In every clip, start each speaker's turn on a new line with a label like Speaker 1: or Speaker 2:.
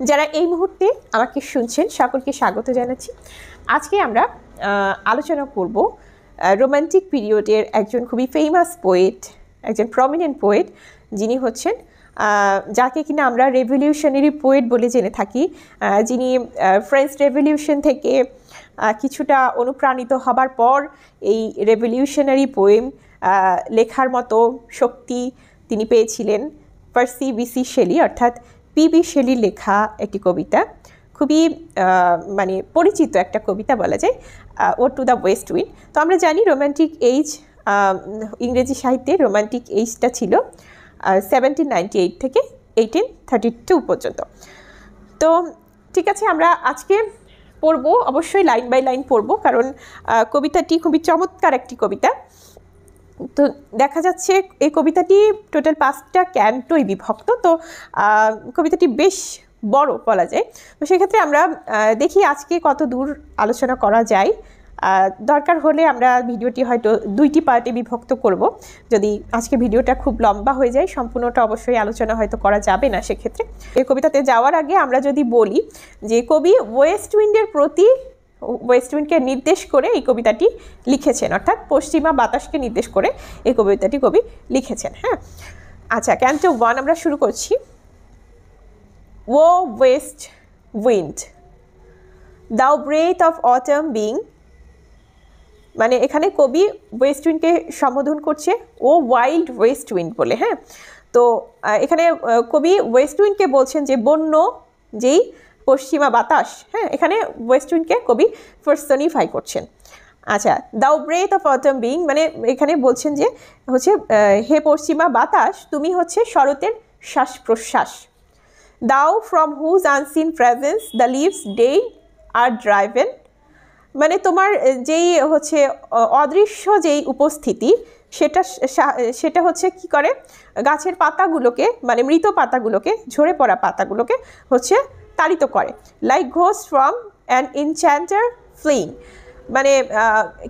Speaker 1: যারা এই মুহূর্তে আমাকে শুনছেন সকলকে স্বাগত জানাচ্ছি। আজকে আমরা আলোচনা করব রোমান্টিক পিরিয়ডের একজন খুবই ফেমাস পোয়েট, একজন প্রমিনেন্ট পোয়েট, যিনি হচ্ছেন যাকে কিনা আমরা রেভলিউশনারি পোয়েট বলে জেনে থাকি, যিনি ফ্রেঞ্চ রেভলিউশন থেকে কিছুটা অনুপ্রাণিত হবার পর এই রেভলিউশনারি পোয়েম লেখার মতো শক্তি তিনি পেয়েছিলেন। পার্সি বিসি শেলি অর্থাৎ পিবি শেলির লেখা একটি কবিতা, খুবই মানে পরিচিত একটা কবিতা বলা যায়, ও টু দ্য ওয়েস্ট উইন্ড। তো আমরা জানি রোমান্টিক এইজ, ইংরেজি সাহিত্যে রোমান্টিক এইজটা ছিল 1798 থেকে 1832 পর্যন্ত। তো ঠিক আছে, আমরা আজকে পড়ব, অবশ্যই লাইন বাই লাইন পড়ব, কারণ কবিতাটি খুবই চমৎকার একটি কবিতা। তো দেখা যাচ্ছে এই কবিতাটি টোটাল 5টা ক্যান্টোয় বিভক্ত, তো কবিতাটি বেশ বড় বলা যায়। তো সেক্ষেত্রে আমরা দেখি আজকে কত দূর আলোচনা করা যায়। দরকার হলে আমরা ভিডিওটি হয়তো 2টি পার্টে বিভক্ত করব। যদি আজকে ভিডিওটা খুব লম্বা হয়ে যায়, সম্পূর্ণটা অবশ্যই আলোচনা হয়তো করা যাবে না। সেক্ষেত্রে এই কবিতাতে যাওয়ার আগে আমরা যদি বলি যে কবি ওয়েস্ট উইন্ডের প্রতি, ওয়েস্ট উইন্ডকে নির্দেশ করে এই কবিতাটি লিখেছেন, অর্থাৎ পশ্চিমা বাতাসকে নির্দেশ করে এই কবিতাটি কবি লিখেছেন। হ্যাঁ, আচ্ছা, ক্যান্টো 1 আমরা শুরু করছি। ও ওয়েস্ট উইন্ড, দাও ব্রেথ অফ অটাম বিং, মানে এখানে কবি ওয়েস্ট উইন্ডকে সম্বোধন করছে ও ওয়াইল্ড ওয়েস্ট উইন্ড বলে। হ্যাঁ, তো এখানে কবি ওয়েস্ট উইন্ডকে বলছেন যে বন্য যেই পশ্চিমা বাতাস। হ্যাঁ, এখানে ওয়েস্ট উইন্ডকে কবি পার্সনিফাই করছেন। আচ্ছা, দাও ব্রেথ অফ অটাম বিং, মানে এখানে বলছেন যে হচ্ছে হে পশ্চিমা বাতাস, তুমি হচ্ছে শরতের শ্বাস প্রশ্বাস। Thou from whose unseen presence the leaves dead are driven, মানে তোমার যেই হচ্ছে অদৃশ্য যেই উপস্থিতি, সেটা হচ্ছে কি করে, গাছের পাতাগুলোকে, মানে মৃত পাতাগুলোকে, ঝরে পড়া পাতাগুলোকে হচ্ছে তাড়িত করে। Like ghost from an এনচ্যান্টার fling, মানে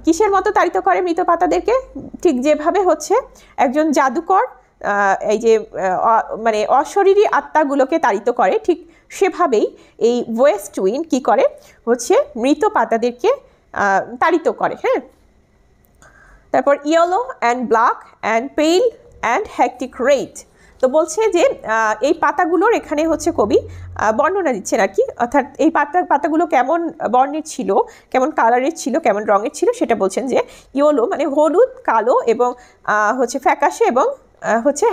Speaker 1: কিসের মতো তাড়িত করে মৃত পাতাদেরকে, ঠিক যেভাবে হচ্ছে একজন জাদুকর এই যে মানে অশরীরী আত্মাগুলোকে তাড়িত করে, ঠিক সেভাবেই এই ওয়েস্ট উইন্ড কী করে, হচ্ছে মৃত পাতাদেরকে তাড়িত করে। হ্যাঁ, তারপর ইয়েলো অ্যান্ড ব্ল্যাক অ্যান্ড পেল অ্যান্ড হ্যাকটিক রেড, তো বলছে যে এই পাতাগুলোর এখানে হচ্ছে কবি বর্ণনা দিচ্ছেন আর কি, অর্থাৎ এই পাতাগুলো কেমন বর্ণের ছিল, কেমন কালারের ছিল, কেমন রঙের ছিল, সেটা বলছেন যে ইয়েলো মানে হলুদ, কালো এবং হচ্ছে ফ্যাকাশে, এবং হচ্ছে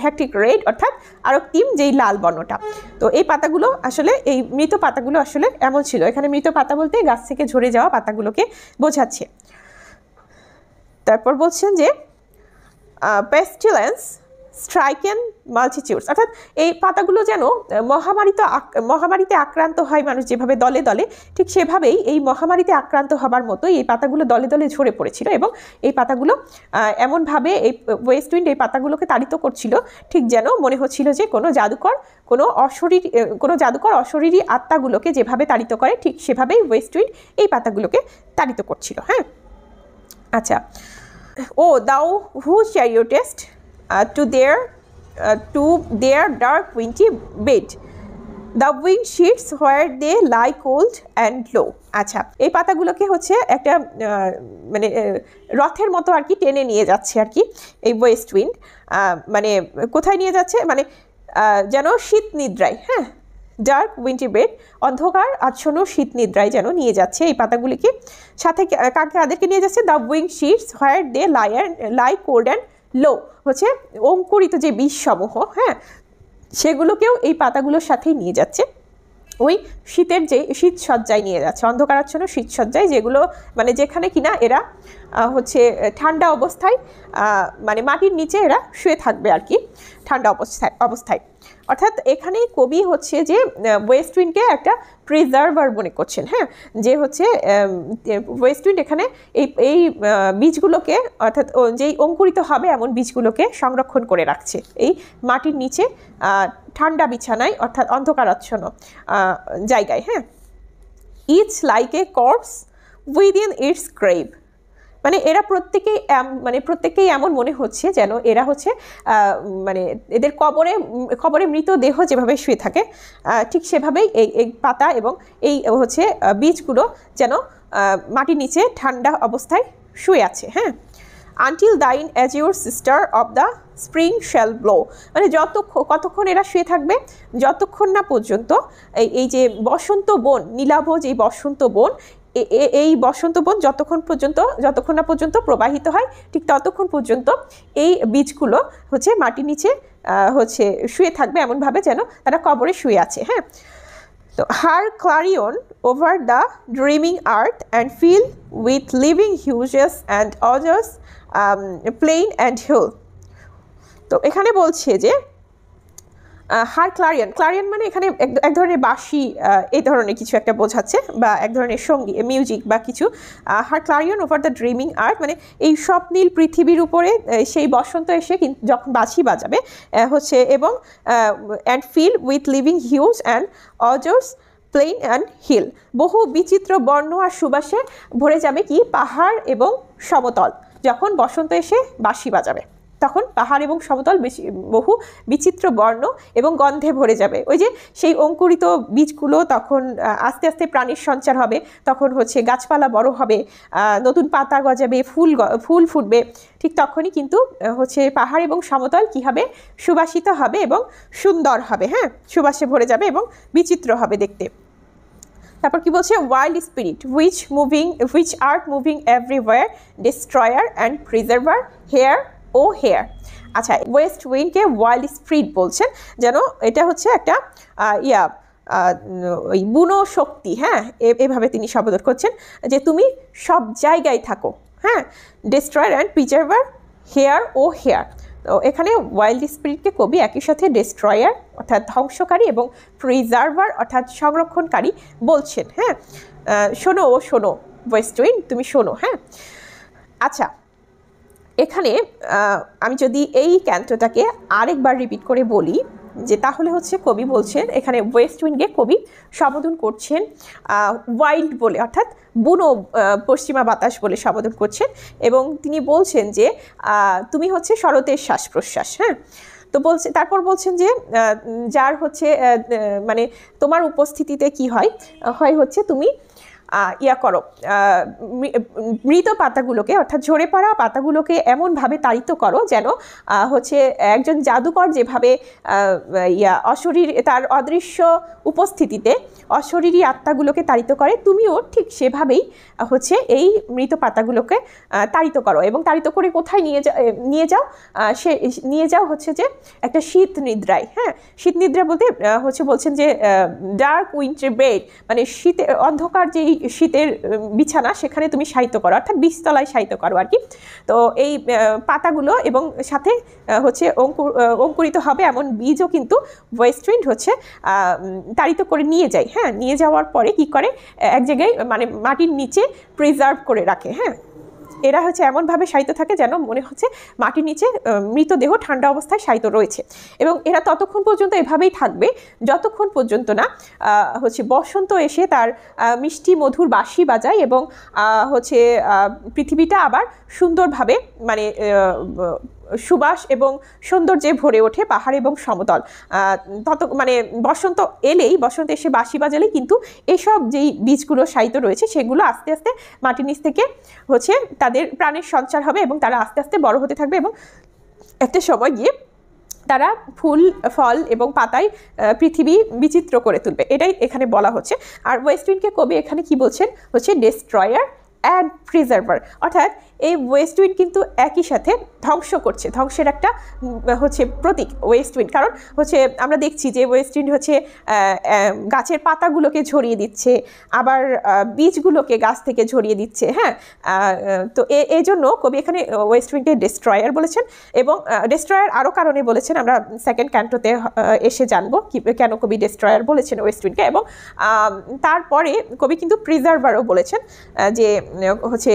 Speaker 1: হ্যাকটিক রেড অর্থাৎ আরও টিম যেই লাল বর্ণটা। তো এই পাতাগুলো আসলে, এই মৃত পাতাগুলো আসলে এমন ছিল। এখানে মৃত পাতা বলতে গাছ থেকে ঝরে যাওয়া পাতাগুলোকে বোঝাচ্ছে। তারপর বলছেন যে পেস্টিলেন্স স্ট্রাইকেন মাল্টিটিউডস, অর্থাৎ এই পাতাগুলো যেন মহামারীতে আক্রান্ত হয় মানুষ যেভাবে দলে দলে, ঠিক সেভাবেই এই মহামারীতে আক্রান্ত হবার মতো এই পাতাগুলো দলে দলে ঝরে পড়েছিল, এবং এই পাতাগুলো এমনভাবে এই ওয়েস্ট উইন্ড এই পাতাগুলোকে তাড়িত করছিল, ঠিক যেন মনে হচ্ছিল যে কোনো জাদুকর অশরীরী আত্মাগুলোকে যেভাবে তাড়িত করে, ঠিক সেভাবেই ওয়েস্ট উইন্ড এই পাতাগুলোকে তাড়িত করছিল। হ্যাঁ, আচ্ছা, ও দাও হু চ্যারিয়টেস্ট to their dark windy bed, the wing sheets where they lie cold and low। আচ্ছা, এই পাতাগুলোকে হচ্ছে একটা মানে রথের মতো আর কি টেনে নিয়ে যাচ্ছে আর কি এই ওয়েস্ট উইন্ড, মানে কোথায় নিয়ে যাচ্ছে, মানে যেন শীত নিদ্রায়, হ্যাঁ, ডার্ক উইন্টি বেড, অন্ধকার আচ্ছন্ন শীত নিদ্রায় যেন নিয়ে যাচ্ছে এই পাতাগুলিকে। সাথে কাদেরকে নিয়ে যাচ্ছে, দ্য উইং seeds where they lie cold and low, হচ্ছে অঙ্কুরিত যে বীজসমূহ, হ্যাঁ, সেগুলোকেও এই পাতাগুলোর সাথেই নিয়ে যাচ্ছে ওই শীতের যে শীতসজ্জায় নিয়ে যাচ্ছে, অন্ধকারাচ্ছন্ন শীতসজ্জায়, যেগুলো মানে যেখানে কিনা এরা হচ্ছে ঠান্ডা অবস্থায়, মানে মাটির নিচে এরা শুয়ে থাকবে আর কি ঠান্ডা অবস্থায়। অর্থাৎ এখানে কবি হচ্ছে যে ওয়েস্ট উইন্ডকে একটা প্রিজার্ভার মনে করছেন। হ্যাঁ, যে হচ্ছে ওয়েস্ট উইন্ড এখানে এই বীজগুলোকে, অর্থাৎ যেই অঙ্কুরিত হবে এমন বীজগুলোকে সংরক্ষণ করে রাখছে এই মাটির নিচে ঠান্ডা বিছানায়, অর্থাৎ অন্ধকারাচ্ছন্ন জায়গায়। হ্যাঁ, it's like a corps within it's grave, মানে এরা প্রত্যেকেই এমন মনে হচ্ছে যেন এরা হচ্ছে মানে এদের কবরে মৃতদেহ যেভাবে শুয়ে থাকে ঠিক সেভাবেই এই পাতা এবং এই হচ্ছে বীজগুলো যেন মাটির নিচে ঠান্ডা অবস্থায় শুয়ে আছে। হ্যাঁ, until thine azure sister of the spring shall blow, মানে কতক্ষণ এরা শুয়ে থাকবে, যতক্ষণ না পর্যন্ত এই যে বসন্ত বন, নীলাভ যে বসন্ত বন, এই বসন্ত বন যতক্ষণ না পর্যন্ত প্রবাহিত হয় ঠিক ততক্ষণ পর্যন্ত এই বীজগুলো হচ্ছে মাটির নিচে হচ্ছে শুয়ে থাকবে এমনভাবে যেন তারা কবরে শুয়ে আছে। হ্যাঁ, তো her clarion over the dreaming earth and fill with living hues and odours plain and hill. তো এখানে বলছে যে হার ক্লারিয়ন মানে এখানে এক ধরনের বাঁশি এই ধরনের কিছু একটা বোঝাচ্ছে বা এক ধরনের সঙ্গী মিউজিক বা কিছু। হার ক্লারিয়ন ওভার দ্য ড্রিমিং আর্থ মানে এই স্বপ্নীল পৃথিবীর উপরে সেই বসন্ত এসে যখন বাঁশি বাজাবে হচ্ছে এবং and fill with living hues and odours plain and hill, বহু বিচিত্র বর্ণ আর সুবাসে ভরে যাবে কি পাহাড় এবং সমতল। যখন বসন্ত এসে বাঁশি বাজাবে তখন পাহাড় এবং সমতল বহু বিচিত্র বর্ণ এবং গন্ধে ভরে যাবে। ওই যে সেই অঙ্কুরিত বীজগুলো তখন আস্তে আস্তে প্রাণীর সঞ্চার হবে, তখন হচ্ছে গাছপালা বড় হবে, নতুন পাতা গজাবে, ফুল ফুটবে, ঠিক তখনই কিন্তু হচ্ছে পাহাড় এবং সমতল কী হবে, সুবাসিত হবে এবং সুন্দর হবে। হ্যাঁ, সুবাসে ভরে যাবে এবং বিচিত্র হবে দেখতে। তারপর কি বলছে, wild spirit which art moving everywhere, destroyer and preserver hear oh hear. আচ্ছা, ওয়েস্ট উইন্ডকে ওয়াইল্ড স্পিরিট বলছেন, যেন এটা হচ্ছে একটা ওই বুনো শক্তি। হ্যাঁ, এভাবে তিনি সম্বোধন করছেন যে তুমি সব জায়গায় থাকো। হ্যাঁ, destroyer and preserver hear oh hear. তো এখানে ওয়াইল্ড স্পিরিটকে কবি একই সাথে ডিস্ট্রয়ার অর্থাৎ ধ্বংসকারী এবং প্রিজার্ভার অর্থাৎ সংরক্ষণকারী বলছেন। হ্যাঁ, শোনো ওয়েস্ট উইন্ড, তুমি শোনো। হ্যাঁ, আচ্ছা, এখানে আমি যদি এই ক্যান্টোটাকে আরেকবার রিপিট করে বলি যে তাহলে হচ্ছে কবি বলছেন এখানে ওয়েস্ট উইন্ডকে কবি সম্বোধন করছেন ওয়াইল্ড বলে, অর্থাৎ বুনো পশ্চিমা বাতাস বলে সম্বোধন করছেন এবং তিনি বলছেন যে তুমি হচ্ছে শরতের শ্বাস প্রশ্বাস। হ্যাঁ, তো তারপর বলছেন যে যার হচ্ছে মানে তোমার উপস্থিতিতে কি হয় হচ্ছে তুমি করো মৃত পাতাগুলোকে অর্থাৎ ঝরে পড়া পাতাগুলোকে এমনভাবে তাড়িত করো যেন হচ্ছে একজন জাদুকর যেভাবে তার অদৃশ্য উপস্থিতিতে অশরীরী আত্মাগুলোকে তাড়িত করে, তুমিও ঠিক সেভাবেই হচ্ছে এই মৃত পাতাগুলোকে তাড়িত করো এবং তাড়িত করে কোথায় নিয়ে যাও হচ্ছে যে একটা শীত নিদ্রায়। হ্যাঁ, শীত নিদ্রা বলতে হচ্ছে বলছেন যে ডার্ক উইন্টার বেড, মানে অন্ধকার যেই শীতের বিছানা সেখানে তুমি শায়িত করো, অর্থাৎ বীজতলায় শায়িত করো আর কি। তো এই পাতাগুলো এবং সাথে হচ্ছে অঙ্কুরিত হবে এমন বীজও কিন্তু ওয়েস্ট উইন্ড হচ্ছে তাড়িত করে নিয়ে যায়। হ্যাঁ, নিয়ে যাওয়ার পরে কি করে এক জায়গায় মানে মাটির নিচে প্রিজার্ভ করে রাখে। হ্যাঁ, এরা হচ্ছে এমনভাবে শায়িত থাকে যেন মনে হচ্ছে মাটির নিচে মৃতদেহ ঠান্ডা অবস্থায় শায়িত রয়েছে এবং এরা ততক্ষণ পর্যন্ত এভাবেই থাকবে যতক্ষণ পর্যন্ত না হচ্ছে বসন্ত এসে তার মিষ্টি মধুর বাঁশি বাজায় এবং হচ্ছে পৃথিবীটা আবার সুন্দরভাবে মানে সুবাস এবং সৌন্দর্যে ভরে ওঠে পাহাড় এবং সমতল। মানে বসন্ত এসে বাঁশি বাজালেই কিন্তু এসব যেই বীজগুলো শায়িত রয়েছে সেগুলো আস্তে আস্তে মাটির নিচ থেকে হচ্ছে তাদের প্রাণের সঞ্চার হবে এবং তারা আস্তে আস্তে বড় হতে থাকবে এবং একটা সময় গিয়ে তারা ফুল ফল এবং পাতায় পৃথিবী বিচিত্র করে তুলবে, এটাই এখানে বলা হচ্ছে। আর ওয়েস্ট উইন্ডকে কবি এখানে কি বলছেন হচ্ছে ডিস্ট্রয়ার অ্যান্ড প্রিজার্ভার, অর্থাৎ এই ওয়েস্ট উইন্ড কিন্তু একই সাথে ধ্বংসের একটা হচ্ছে প্রতীক ওয়েস্ট উইন্ড। কারণ হচ্ছে আমরা দেখছি যে ওয়েস্ট উইন্ড হচ্ছে গাছের পাতাগুলোকে ঝরিয়ে দিচ্ছে, আবার বীজগুলোকে গাছ থেকে ঝরিয়ে দিচ্ছে। হ্যাঁ, তো এই জন্য কবি এখানে ওয়েস্ট উইন্ডকে ডিস্ট্রয়ার বলেছেন এবং ডিস্ট্রয়ার আরও কারণে বলেছেন, আমরা সেকেন্ড ক্যান্টোতে এসে জানবো কেন কবি ডিস্ট্রয়ার বলেছেন ওয়েস্ট উইন্ডকে। এবং তারপরে কবি কিন্তু প্রিজার্ভারও বলেছেন যে হচ্ছে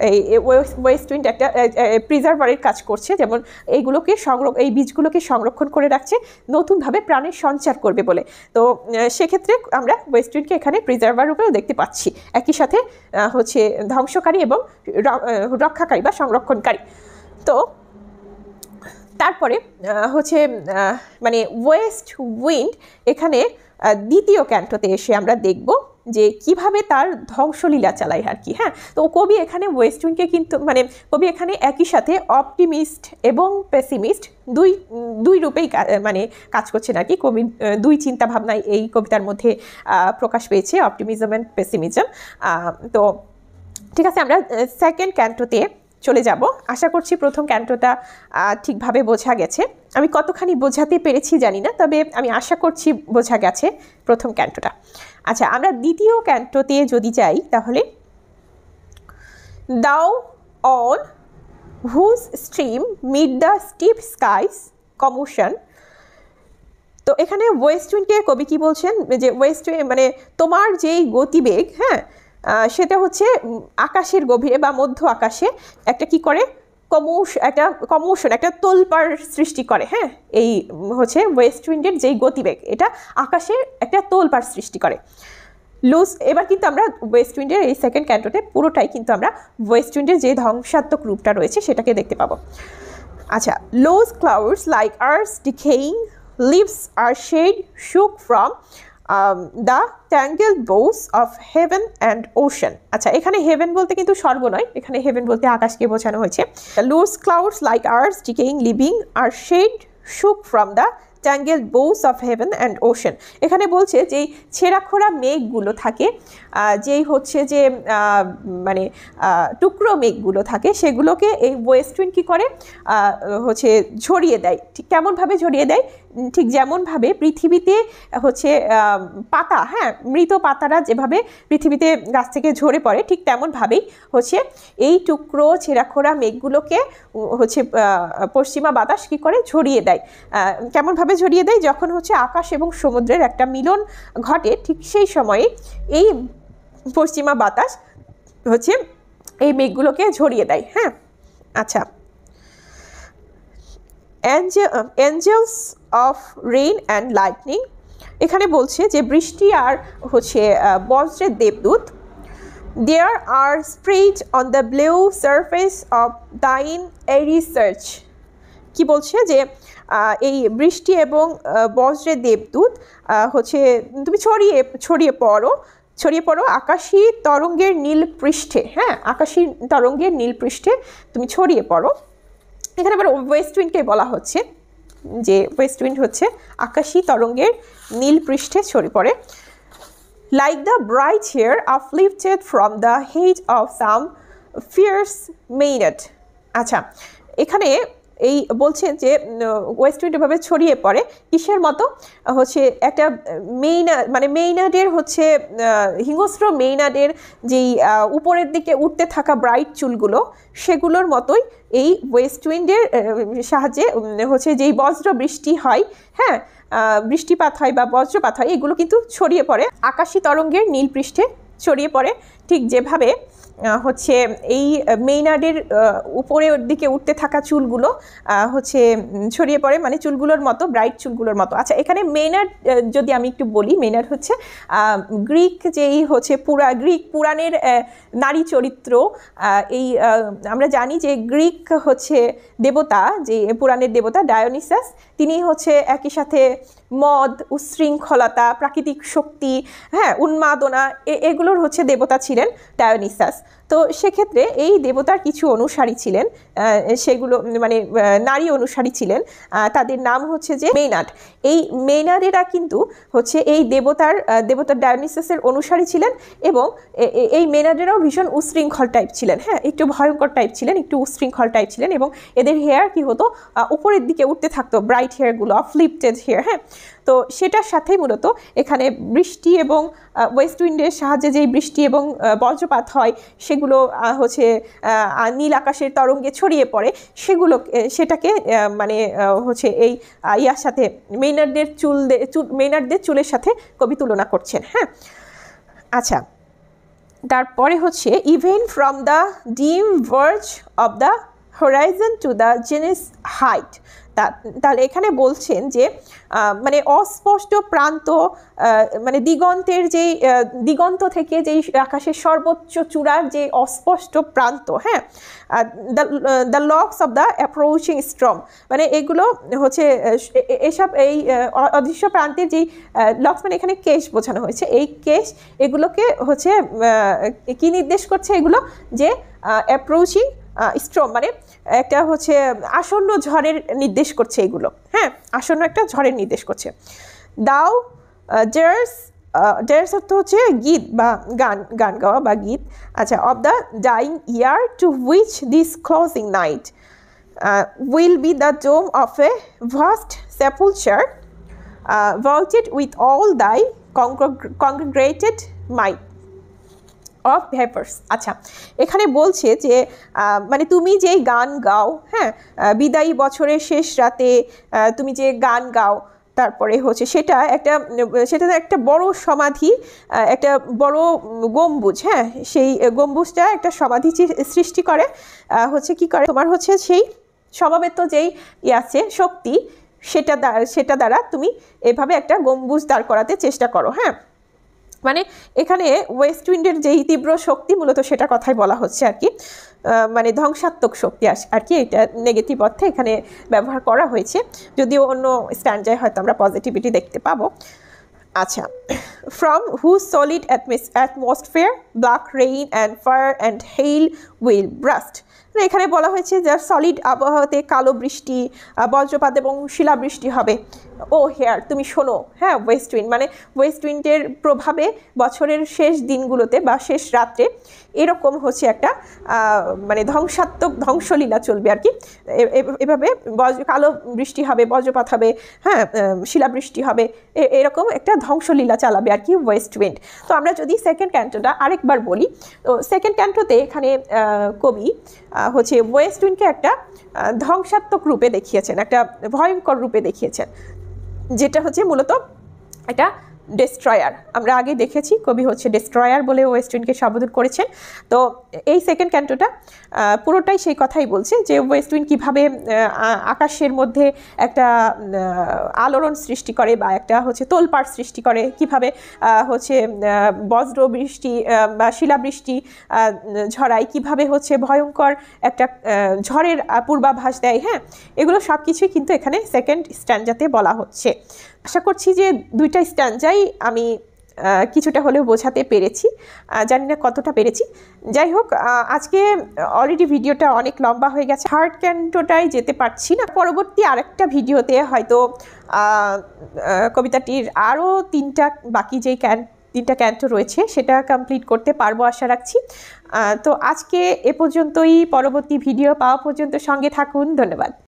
Speaker 1: এই ওয়েস্ট উইন্ড একটা প্রিজার্ভারের কাজ করছে, যেমন এই বীজগুলোকে সংরক্ষণ করে রাখছে, নতুনভাবে প্রাণের সঞ্চার করবে বলে। তো সেক্ষেত্রে আমরা ওয়েস্ট উইন্ডকে এখানে প্রিজার্ভার রূপেও দেখতে পাচ্ছি, একই সাথে হচ্ছে ধ্বংসকারী এবং রক্ষাকারী বা সংরক্ষণকারী। তো তারপরে হচ্ছে মানে ওয়েস্ট উইন্ড এখানে দ্বিতীয় ক্যান্টোতে এসে আমরা দেখব যে কিভাবে তার ধ্বংসলীলা চালায় আর কি। হ্যাঁ, তো কবি এখানে ওয়েস্ট উইন্ডকে কিন্তু মানে কবি এখানে একই সাথে অপটিমিস্ট এবং পেসিমিস্ট দুই রূপেই মানে কাজ করছেন আর কি। কবি দুই চিন্তা ভাবনায় এই কবিতার মধ্যে প্রকাশ পেয়েছে, অপটিমিজম অ্যান্ড পেসিমিজম। তো ঠিক আছে, আমরা সেকেন্ড ক্যান্টোতে চলে যাব। আশা করছি প্রথম ক্যান্টোটা ঠিকভাবে বোঝা গেছে। আমি কতখানি বোঝাতে পেরেছি জানি না, তবে আমি আশা করছি বোঝা গেছে প্রথম ক্যান্টোটা। আচ্ছা, আমরা দ্বিতীয় ক্যান্টোতে যদি যাই তাহলে thou on whose stream mid the steep skies commotion. তো এখানে ওয়েস্ট উইন্ডকে কবি কি বলছেন যে ওয়েস্ট মানে তোমার যেই গতিবেগ, হ্যাঁ, সেটা হচ্ছে আকাশের গভীরে বা মধ্য আকাশে একটা কি করে কমোশন, একটা তোলপাড় সৃষ্টি করে। হ্যাঁ, এই হচ্ছে ওয়েস্ট উইন্ডের যেই গতিবেগ, এটা আকাশে একটা তোলপাড় সৃষ্টি করে। এবার কিন্তু আমরা ওয়েস্ট উইন্ডের এই সেকেন্ড ক্যান্টোতে পুরোটাই কিন্তু আমরা ওয়েস্ট উইন্ডের যে ধ্বংসাত্মক রূপটা রয়েছে সেটাকে দেখতে পাবো। আচ্ছা, loose clouds like earth's decaying leaves are shed shook from the tangled boughs of heaven and ocean. আচ্ছা, এখানে হেভেন বলতে কিন্তু স্বর্গ নয়, এখানে হেভেন বলতে আকাশকে বোঝানো হয়েছে। Loose clouds like earth's decaying living are shed shook from the tangled boughs of heaven and ocean. এখানে বলছে যেই ছেঁড়াখোড়া মেঘগুলো থাকে, যেই হচ্ছে যে মানে টুকরো মেঘগুলো থাকে, সেগুলোকে এই ওয়েস্ট উইন্ড কী করে হচ্ছে ঝরিয়ে দেয়। ঠিক কেমনভাবে ঝরিয়ে দেয়? ঠিক যেমনভাবে পৃথিবীতে হচ্ছে পাতা, হ্যাঁ, মৃত পাতারা যেভাবে পৃথিবীতে গাছ থেকে ঝরে পড়ে, ঠিক তেমনভাবেই হচ্ছে এই টুকরো ছেঁড়াখোড়া মেঘগুলোকে হচ্ছে পশ্চিমা বাতাস কী করে ঝরিয়ে দেয়। কেমনভাবে ঝরিয়ে দেয়? যখন হচ্ছে আকাশ এবং সমুদ্রের একটা মিলন ঘটে, ঠিক সেই সময়ে এই পশ্চিমা বাতাস হচ্ছে এই মেঘগুলোকে ঝরিয়ে দেয়। হ্যাঁ, আচ্ছা, angels of rain and lightning, এখানে বলছে যে বৃষ্টি আর হচ্ছে বজ্রের দেবদূত, there are spread on the blue surface of thine airy surge. কি বলছে যে এই বৃষ্টি এবং বজ্রের দেবদূত হচ্ছে তুমি ছড়িয়ে পড়ো আকাশী তরঙ্গের নীল পৃষ্ঠে। হ্যাঁ, আকাশী তরঙ্গের নীল পৃষ্ঠে তুমি ছড়িয়ে পড়ো। এখানে আবার ওয়েস্ট উইন্ডকে বলা হচ্ছে যে ওয়েস্ট উইন্ড হচ্ছে আকাশী তরঙ্গের নীল পৃষ্ঠে ছড়িয়ে পড়ে। Like the bright hair uplifted from the head of some fierce maenad. আচ্ছা, এখানে এই বলছেন যে ওয়েস্ট উইন্ড এভাবে ছড়িয়ে পড়ে কিসের মতো? হচ্ছে একটা মেইনাডের হচ্ছে হিংস্র মেইনাডের যেই উপরের দিকে উঠতে থাকা ব্রাইট চুলগুলো, সেগুলোর মতোই এই ওয়েস্ট উইন্ডের সাহায্যে হচ্ছে যেই বজ্র বৃষ্টি হয়, হ্যাঁ, বৃষ্টিপাত হয় বা বজ্রপাত হয়, এগুলো কিন্তু ছড়িয়ে পড়ে আকাশী তরঙ্গের নীল পৃষ্ঠে ছড়িয়ে পড়ে। ঠিক যেভাবে হচ্ছে এই মেইনাডের উপরের দিকে উঠতে থাকা চুলগুলো হচ্ছে ছড়িয়ে পড়ে, মানে চুলগুলোর মতো, ব্রাইট চুলগুলোর মতো। আচ্ছা, এখানে মেইনাড যদি আমি একটু বলি, মেইনাড হচ্ছে গ্রিক যেই হচ্ছে গ্রিক পুরাণের নারী চরিত্র। এই আমরা জানি যে গ্রিক হচ্ছে দেবতা, যে পুরাণের দেবতা ডায়োনিসাস, তিনি হচ্ছে একই সাথে মদ, উচ্ছৃঙ্খলতা, প্রাকৃতিক শক্তি, হ্যাঁ, উন্মাদনা, এগুলোর হচ্ছে দেবতা ছিলেন ডায়োনিসাস। তো সেক্ষেত্রে এই দেবতার কিছু অনুসারী ছিলেন, সেগুলো মানে নারী অনুসারী ছিলেন, তাদের নাম হচ্ছে যে মেইনাড। এই মেইনাডেরা কিন্তু হচ্ছে এই দেবতা ডায়োনিসাসের অনুসারী ছিলেন, এবং এই মেইনাডেরাও ভীষণ উচ্ছৃঙ্খল টাইপ ছিলেন। হ্যাঁ, একটু ভয়ঙ্কর টাইপ ছিলেন, একটু উচ্ছৃঙ্খল টাইপ ছিলেন, এবং এদের হেয়ার কি হতো, উপরের দিকে উঠতে থাকতো, ব্রাইট হেয়ারগুলো, ফ্লিপটেড হেয়ার। হ্যাঁ, তো সেটার সাথেই মূলত এখানে বৃষ্টি এবং ওয়েস্ট উইন্ডের সাহায্যে যেই বৃষ্টি এবং বজ্রপাত হয়, সেগুলো হচ্ছে নীল আকাশের তরঙ্গে ছড়িয়ে পড়ে, সেটাকে মানে হচ্ছে এই ইয়ার সাথে মেইনাডদের চুলের সাথে কবি তুলনা করছেন। হ্যাঁ, আচ্ছা, তারপরে হচ্ছে even from the dim verge of the horizon to the zenith's height. তাহলে এখানে বলছেন যে মানে অস্পষ্ট প্রান্ত, মানে দিগন্তের যেই দিগন্ত থেকে যেই আকাশের সর্বোচ্চ চূড়ার যে অস্পষ্ট প্রান্ত, হ্যাঁ, the locks of the approaching storm, মানে এগুলো হচ্ছে এসব এই অদৃশ্য প্রান্তের যেই লক্স, মানে এখানে কেশ বোঝানো হয়েছে, এই কেশ এগুলোকে হচ্ছে কি নির্দেশ করছে, এগুলো যে অ্যাপ্রোচিং স্ট্রম মানে একটা হচ্ছে আসন্ন ঝড়ের নির্দেশ করছে এগুলো, হ্যাঁ, আসন্ন একটা ঝড়ের নির্দেশ করছে। দাও ডেয়ার্স অর্থ হচ্ছে গীত বা গান গাওয়া বা গীত। আচ্ছা, of the dying year to which this closing night will be the dome of a vast sepulchre vaulted with all thy congregated might of vapours. আচ্ছা, এখানে বলছে যে মানে তুমি যে গান গাও, হ্যাঁ, বিদায়ী বছরের শেষ রাতে তুমি যে গান গাও, তারপরে হচ্ছে সেটা একটা বড় সমাধি, একটা বড় গম্বুজ, হ্যাঁ, সেই গম্বুজটা একটা সমাধি সৃষ্টি করে, হচ্ছে কি করে, তোমার হচ্ছে সেই সমবেত যেই আছে শক্তি, সেটা দ্বারা তুমি এভাবে একটা গম্বুজ দাঁড় করাতে চেষ্টা করো, হ্যাঁ। মানে এখানে ওয়েস্ট উইন্ডের যেই তীব্র শক্তি, মূলত সেটা কথাই বলা হচ্ছে আর কি, মানে ধ্বংসাত্মক শক্তি আর কি, এটা নেগেটিভ অর্থে এখানে ব্যবহার করা হয়েছে, যদিও অন্য স্ট্যান্ডায় হয়তো আমরা পজিটিভিটি দেখতে পাবো। আচ্ছা, from whose solid atmosphere black rain and fire and hail will burst. এখানে বলা হয়েছে যার সলিড আবহাওয়াতে কালো বৃষ্টি, বজ্রপাত এবং শিলাবৃষ্টি হবে। ও হেয়ার, তুমি শোনো, হ্যাঁ, ওয়েস্ট উইন্ড মানে ওয়েস্ট উইন্ডের প্রভাবে বছরের শেষ দিনগুলোতে বা শেষ রাত্রে এরকম হচ্ছে একটা মানে ধ্বংসাত্মক ধ্বংসলীলা চলবে আর কি, এভাবে কালো বৃষ্টি হবে, বজ্রপাত হবে, হ্যাঁ, শিলাবৃষ্টি হবে, এরকম একটা ধ্বংসলীলা চালাবে আর কি ওয়েস্ট উইন্ড। তো আমরা যদি সেকেন্ড ক্যান্টোটা আরেকবার বলি, তো সেকেন্ড ক্যান্টোতে এখানে কবি হচ্ছে ওয়েস্ট উইন্ডকে একটা ধ্বংসাত্মক রূপে দেখিয়েছেন, একটা ভয়ঙ্কর রূপে দেখিয়েছেন, যেটা হচ্ছে মূলত একটা ডেস্ট্রয়ার। আমরা আগে দেখেছি কবি হচ্ছে ডেস্ট্রয়ার বলে ওয়েস্ট উইন্ডকে সম্বোধন করেছেন। তো এই সেকেন্ড ক্যান্টোটা পুরোটাই সেই কথাই বলছে যে ওয়েস্ট উইন্ড কীভাবে আকাশের মধ্যে একটা আলোড়ন সৃষ্টি করে বা একটা হচ্ছে তোলপাড় সৃষ্টি করে, কিভাবে হচ্ছে বজ্র বৃষ্টি বা শিলাবৃষ্টি ঝরায়, কিভাবে হচ্ছে ভয়ঙ্কর একটা ঝড়ের পূর্বাভাস দেয়, হ্যাঁ, এগুলো সব কিছুই কিন্তু এখানে সেকেন্ড স্ট্যান্ডাতে বলা হচ্ছে। আশা করছি যে দুইটা স্ট্যান্ডাই আমি কিছুটা হলেও বোঝাতে পেরেছি, জানি না কতটা পেরেছি। যাই হোক, আজকে অলরেডি ভিডিওটা অনেক লম্বা হয়ে গেছে, থার্ড ক্যান্টোটাই যেতে পারছি না। পরবর্তী আরেকটা ভিডিওতে হয়তো কবিতাটির আরও বাকি যেই তিনটা ক্যান্টো রয়েছে সেটা কমপ্লিট করতে পারবো আশা রাখছি। তো আজকে এ পর্যন্তই, পরবর্তী ভিডিও পাওয়া পর্যন্ত সঙ্গে থাকুন, ধন্যবাদ।